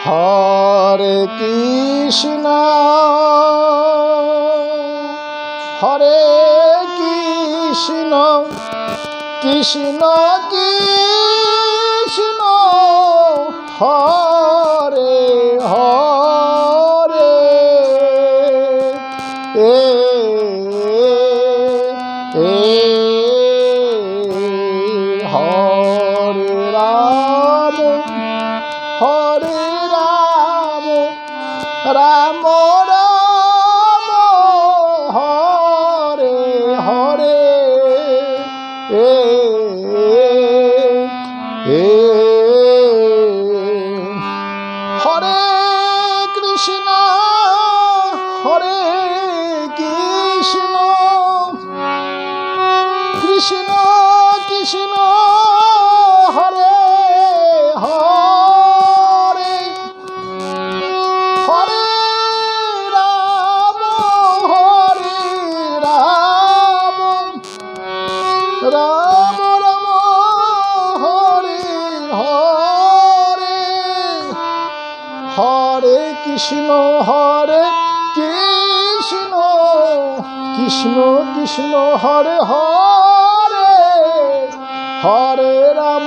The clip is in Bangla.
হরে কৃষ্ণ হরে কৃষ্ণ কৃষ্ণ কৃষ্ণ হরে হরে হরে রাম হরে রাম রাম রাম হরে হরে হরে কৃষ্ণ হরে কৃষ্ণ কৃষ্ণ কৃষ্ণ হরে হরে হরে রাম রাম রাম হরে হরে হরে কৃষ্ণ কৃষ্ণ কৃষ্ণ হরে হরে হরে রাম